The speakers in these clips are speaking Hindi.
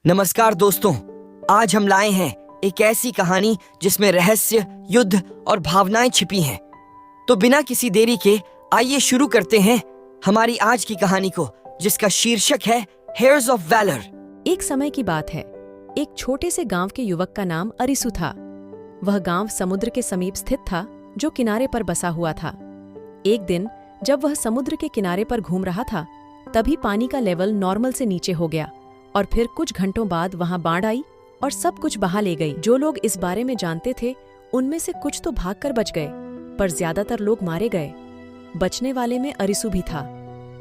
नमस्कार दोस्तों, आज हम लाए हैं एक ऐसी कहानी जिसमें रहस्य, युद्ध और भावनाएं छिपी हैं। तो बिना किसी देरी के आइए शुरू करते हैं हमारी आज की कहानी को, जिसका शीर्षक है हेयर्स ऑफ वैलर। एक समय की बात है। एक छोटे से गांव के युवक का नाम अरिसु था। वह गांव समुद्र के समीप स्थित था, जो किनारे पर बसा हुआ था। एक दिन जब वह समुद्र के किनारे पर घूम रहा था, तभी पानी का लेवल नॉर्मल से नीचे हो गया और फिर कुछ घंटों बाद वहां बाढ़ आई और सब कुछ बहा ले गई। जो लोग इस बारे में जानते थे उनमें से कुछ तो भागकर बच गए, पर ज्यादातर लोग मारे गए। बचने वाले में अरिसु भी था,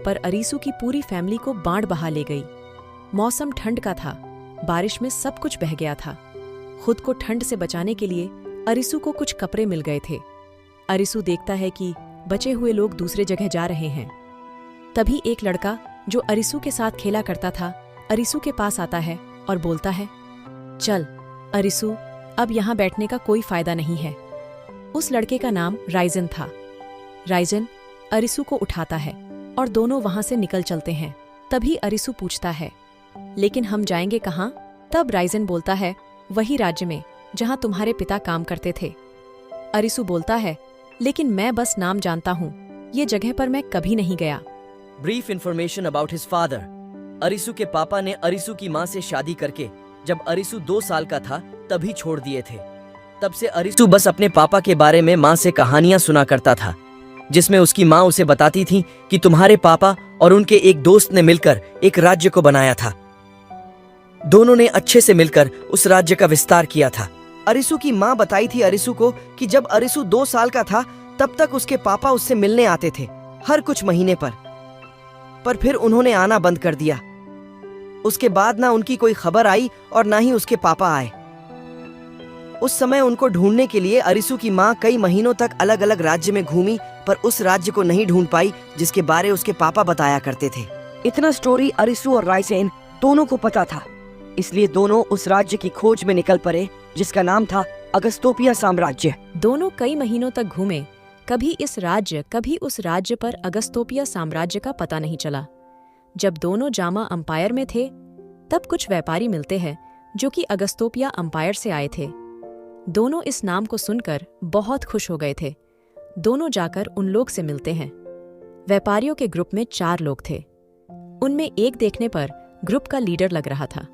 पर अरिसु की पूरी फैमिली को बाढ़ बहा ले गई। मौसम ठंड का था, बारिश में सब कुछ बह गया था। खुद को ठंड से बचाने के लिए अरिसु को कुछ कपड़े मिल गए थे। अरिसु देखता है कि बचे हुए लोग दूसरे जगह जा रहे हैं। तभी एक लड़का जो अरिसु के साथ खेला करता था अरिसु के पास आता है और बोलता है, चल अरिसु, अब यहाँ बैठने का कोई फायदा नहीं है। उस लड़के का नाम राइजन था। राइजन अरिसु को उठाता है और दोनों वहां से निकल चलते हैं। तभी अरिसु पूछता है, लेकिन हम जाएंगे कहाँ? तब राइजन बोलता है, वही राज्य में जहाँ तुम्हारे पिता काम करते थे। अरिसु बोलता है, लेकिन मैं बस नाम जानता हूँ, ये जगह पर मैं कभी नहीं गया। Brief information about his father. Arisu के पापा ने अरिसु की माँ से शादी करके जब अरिसु 2 साल का था तभी छोड़ दिए थे। तब से अरिसु बस अपने पापा के बारे में माँ से कहानियां सुना करता था, जिसमें उसकी माँ उसे बताती थी कि तुम्हारे पापा और उनके एक दोस्त ने मिलकर एक राज्य को बनाया था। दोनों ने अच्छे से मिलकर उस राज्य का विस्तार किया था। अरिसु की माँ बताई थी अरिसु को कि जब अरिसु 2 साल का था तब तक उसके पापा उससे मिलने आते थे, हर कुछ महीने पर फिर उन्होंने आना बंद कर दिया। उसके बाद ना उनकी कोई खबर आई और ना ही उसके पापा आए। उस समय उनको ढूंढने के लिए अरिसु की माँ कई महीनों तक अलग अलग राज्य में घूमी, पर उस राज्य को नहीं ढूंढ पाई जिसके बारे उसके पापा बताया करते थे। इतना स्टोरी अरिसु और राइसेन दोनों को पता था, इसलिए दोनों उस राज्य की खोज में निकल पड़े जिसका नाम था अगस्तोपिया साम्राज्य। दोनों कई महीनों तक घूमे, कभी इस राज्य कभी उस राज्य पर अगस्तोपिया साम्राज्य का पता नहीं चला। जब दोनों जामा अंपायर में थे तब कुछ व्यापारी मिलते हैं जो कि अगस्तोपिया अंपायर से आए थे। दोनों इस नाम को सुनकर बहुत खुश हो गए थे। दोनों जाकर उन लोग से मिलते हैं। व्यापारियों के ग्रुप में 4 लोग थे। उनमें एक देखने पर ग्रुप का लीडर लग रहा था।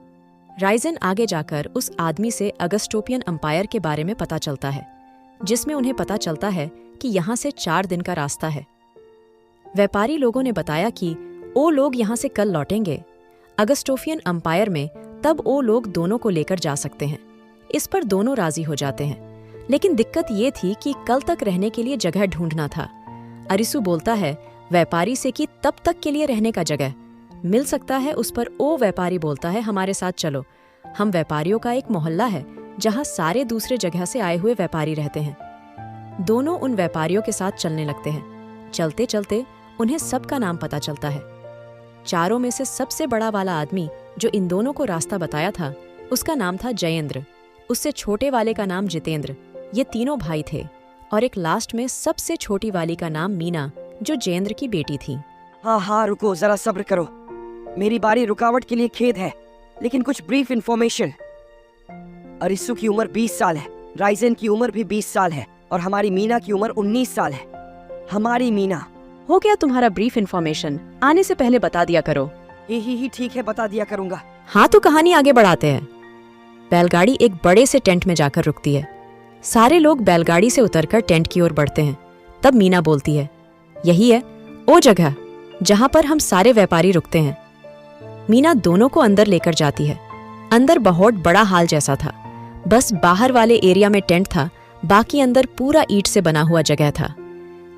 राइजन आगे जाकर उस आदमी से अगस्टोपियन अंपायर के बारे में पता चलता है, जिसमें उन्हें पता चलता है कि यहाँ से 4 दिन का रास्ता है। व्यापारी लोगों ने बताया कि वो लोग यहाँ से कल लौटेंगे। अगस्टोपियन अंपायर में तब वो लोग दोनों को लेकर जा सकते हैं। इस पर दोनों राजी हो जाते हैं, लेकिन दिक्कत ये थी कि कल तक रहने के लिए जगह ढूंढना था। अरिसु बोलता है व्यापारी से कि तब तक के लिए रहने का जगह मिल सकता है। उस पर वो व्यापारी बोलता है, हमारे साथ चलो, हम व्यापारियों का एक मोहल्ला है जहाँ सारे दूसरे जगह से आए हुए व्यापारी रहते हैं। दोनों उन व्यापारियों के साथ चलने लगते हैं। चलते चलते उन्हें सबका नाम पता चलता है। चारों में से सबसे बड़ा वाला आदमी जो इन दोनों को रास्ता बताया था, उसका नाम था जयेंद्र। उससे छोटे वाले का नाम जितेंद्र। ये तीनों भाई थे। और एक लास्ट में सबसे छोटी वाली का नाम मीना, जो जयेंद्र की बेटी थी। हाँ, रुको, जरा सब्र करो। मेरी बारी, रुकावट के लिए खेद है, लेकिन कुछ ब्रीफ इंफॉर्मेशन। अरिसु की उम्र 20 साल है, राइजन की उम्र भी 20 साल है और हमारी मीना की उम्र 19 साल है। हमारी मीना। हो गया तुम्हारा ब्रीफ इंफॉर्मेशन, आने से पहले बता दिया करो। ही ठीक है, बता दिया करूंगा। हाँ, तो कहानी आगे बढ़ाते हैं। बैलगाड़ी एक बड़े से टेंट में जाकर रुकती है। सारे लोग बैलगाड़ी से उतरकर टेंट की ओर बढ़ते हैं। तब मीना बोलती है, यही है वो जगह जहाँ पर हम सारे व्यापारी रुकते हैं। मीना दोनों को अंदर लेकर जाती है। अंदर बहुत बड़ा हाल जैसा था, बस बाहर वाले एरिया में टेंट था, बाकी अंदर पूरा ईंट से बना हुआ जगह था।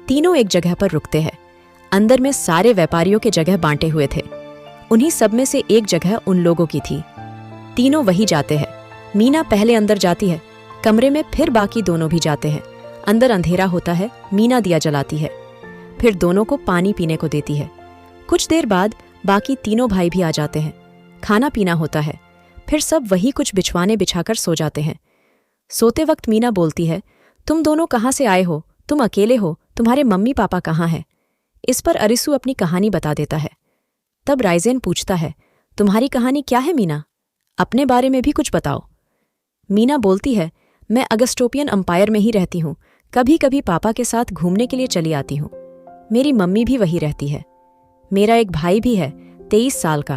तीनों एक जगह पर रुकते हैं। अंदर में सारे व्यापारियों के जगह बांटे हुए थे। उन्हीं सब में से एक जगह उन लोगों की थी। तीनों वही जाते हैं। मीना पहले अंदर जाती है कमरे में, फिर बाकी दोनों भी जाते हैं। अंदर अंधेरा होता है। मीना दिया जलाती है, फिर दोनों को पानी पीने को देती है। कुछ देर बाद बाकी तीनों भाई भी आ जाते हैं। खाना पीना होता है, फिर सब वही कुछ बिछवाने बिछाकर सो जाते हैं। सोते वक्त मीना बोलती है, तुम दोनों कहाँ से आए हो? तुम अकेले हो? तुम्हारे मम्मी पापा कहाँ हैं? इस पर अरिसु अपनी कहानी बता देता है। तब राइजेन पूछता है, तुम्हारी कहानी क्या है मीना? अपने बारे में भी कुछ बताओ। मीना बोलती है, मैं अगस्टोपियन अंपायर में ही रहती हूँ। कभी कभी पापा के साथ घूमने के लिए चली आती हूँ। मेरी मम्मी भी वही रहती है। मेरा एक भाई भी है, 23 साल का।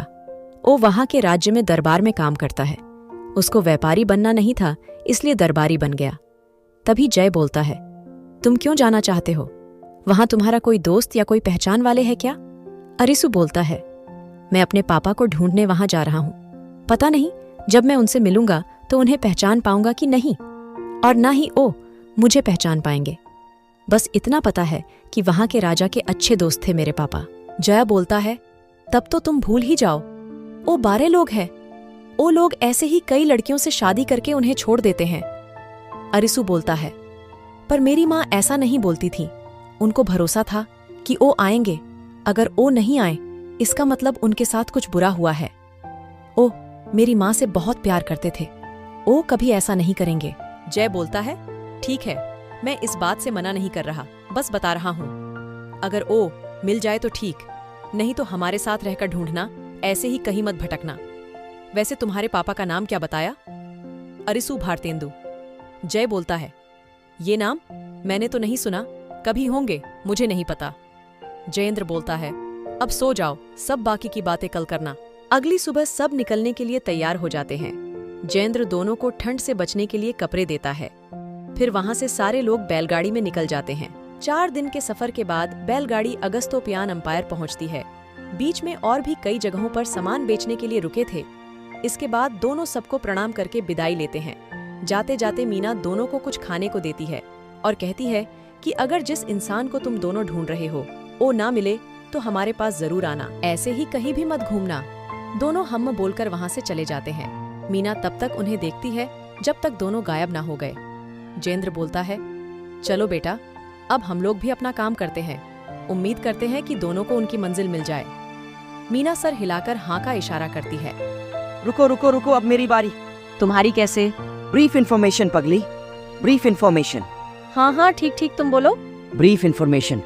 वो वहाँ के राज्य में दरबार में काम करता है। उसको व्यापारी बनना नहीं था, इसलिए दरबारी बन गया। तभी जय बोलता है, तुम क्यों जाना चाहते हो? वहां तुम्हारा कोई दोस्त या कोई पहचान वाले है क्या? अरिसु बोलता है, मैं अपने पापा को ढूंढने वहां जा रहा हूं। पता नहीं जब मैं उनसे मिलूंगा तो उन्हें पहचान पाऊंगा कि नहीं, और ना ही वो मुझे पहचान पाएंगे। बस इतना पता है कि वहां के राजा के अच्छे दोस्त थे मेरे पापा। जया बोलता है, तब तो तुम भूल ही जाओ, वो 12 लोग हैं। वो लोग ऐसे ही कई लड़कियों से शादी करके उन्हें छोड़ देते हैं। अरिसु बोलता है, पर मेरी माँ ऐसा नहीं बोलती थी। उनको भरोसा था कि वो आएंगे। अगर वो नहीं आए, इसका मतलब उनके साथ कुछ बुरा हुआ है। ओ मेरी माँ से बहुत प्यार करते थे, वो कभी ऐसा नहीं करेंगे। जय बोलता है, ठीक है, मैं इस बात से मना नहीं कर रहा, बस बता रहा हूँ। अगर वो मिल जाए तो ठीक, नहीं तो हमारे साथ रहकर ढूंढना, ऐसे ही कहीं मत भटकना। वैसे तुम्हारे पापा का नाम क्या बताया? अरिसु भारतेंदु। जय बोलता है, ये नाम मैंने तो नहीं सुना, कभी होंगे, मुझे नहीं पता। जयेंद्र बोलता है, अब सो जाओ, सब बाकी की बातें कल करना। अगली सुबह सब निकलने के लिए तैयार हो जाते हैं। जयेंद्र दोनों को ठंड से बचने के लिए कपड़े देता है। फिर वहां से सारे लोग बैलगाड़ी में निकल जाते हैं। 4 दिन के सफर के बाद बैलगाड़ी अगस्टोपियान अंपायर पहुंचती है। बीच में और भी कई जगहों पर सामान बेचने के लिए रुके थे। इसके बाद दोनों सबको प्रणाम करके विदाई लेते हैं। जाते जाते मीना दोनों को कुछ खाने को देती है और कहती है कि अगर जिस इंसान को तुम दोनों ढूंढ रहे हो वो ना मिले तो हमारे पास जरूर आना, ऐसे ही कहीं भी मत घूमना। दोनों हम बोलकर वहां से चले जाते हैं। मीना तब तक उन्हें देखती है जब तक दोनों गायब ना हो गए। जयेंद्र बोलता है, चलो बेटा, अब हम लोग भी अपना काम करते हैं। उम्मीद करते हैं कि दोनों को उनकी मंजिल मिल जाए। मीना सर हिलाकर हाँ का इशारा करती है। रुको रुको रुको, अब मेरी बारी। तुम्हारी कैसे? ब्रीफ इन्फॉर्मेशन पगली, ब्रीफ इन्फॉर्मेशन। हाँ हाँ ठीक ठीक, तुम बोलो। Brief information.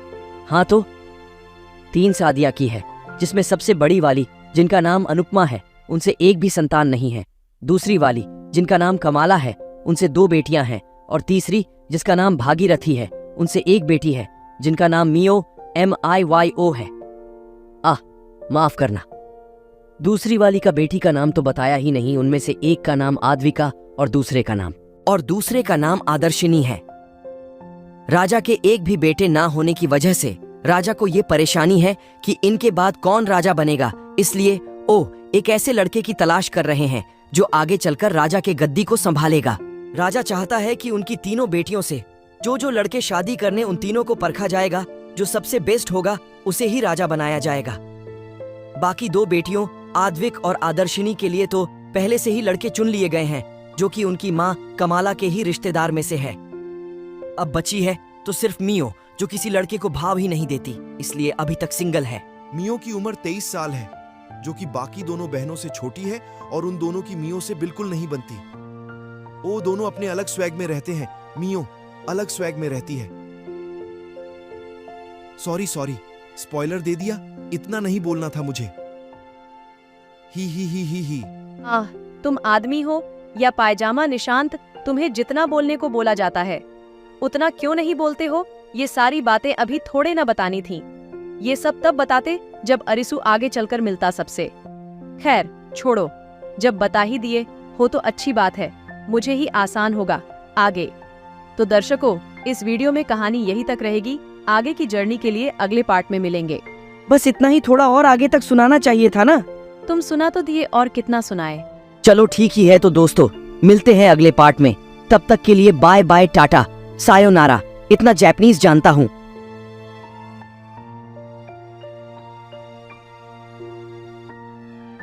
हाँ तो 3 शादियां की है, जिसमें सबसे बड़ी वाली जिनका नाम अनुपमा है, उनसे एक भी संतान नहीं है। दूसरी वाली जिनका नाम कमाला है, उनसे 2 बेटियां हैं। और तीसरी जिसका नाम भागीरथी है, उनसे 1 बेटी है जिनका नाम मियो MIYO है। माफ करना, दूसरी वाली का बेटी का नाम तो बताया ही नहीं। उनमें से एक का नाम आद्विका और दूसरे का नाम आदर्शिनी है। राजा के एक भी बेटे ना होने की वजह से राजा को ये परेशानी है कि इनके बाद कौन राजा बनेगा। इसलिए वो एक ऐसे लड़के की तलाश कर रहे हैं जो आगे चलकर राजा के गद्दी को संभालेगा। राजा चाहता है कि उनकी तीनों बेटियों से जो लड़के शादी करने उन तीनों को परखा जाएगा, जो सबसे बेस्ट होगा उसे ही राजा बनाया जाएगा। बाकी 2 बेटियों आद्विक और आदर्शिनी के लिए तो पहले से ही लड़के चुन लिए गए हैं, जो कि उनकी माँ कमाला के ही रिश्तेदार में से है। अब बची है तो सिर्फ मियो, जो किसी लड़के को भाव ही नहीं देती, इसलिए अभी तक सिंगल है। मियो की उम्र 23 साल है, जो कि बाकी दोनों बहनों से छोटी है और उन दोनों की मियो से बिल्कुल नहीं बनती। वो दोनों अपने अलग स्वैग में रहते हैं। मियो अलग स्वैग में रहती है। सॉरी, स्पॉइलर दे दिया, इतना नहीं बोलना था मुझे। ही। तुम आदमी हो या पायजामा निशांत, तुम्हें जितना बोलने को बोला जाता है उतना क्यों नहीं बोलते हो? ये सारी बातें अभी थोड़े ना बतानी थी। ये सब तब बताते जब अरिसु आगे चलकर मिलता सबसे। खैर छोड़ो, जब बता ही दिए हो तो अच्छी बात है, मुझे ही आसान होगा आगे। तो दर्शकों, इस वीडियो में कहानी यही तक रहेगी। आगे की जर्नी के लिए अगले पार्ट में मिलेंगे। बस इतना ही, थोड़ा और आगे तक सुनाना चाहिए था ना। तुम सुना तो दिए, और कितना सुनाए। चलो ठीक ही है, तो दोस्तों मिलते हैं अगले पार्ट में। तब तक के लिए बाय बाय, टाटा, सायोनारा। इतना जापानीज जानता हूँ।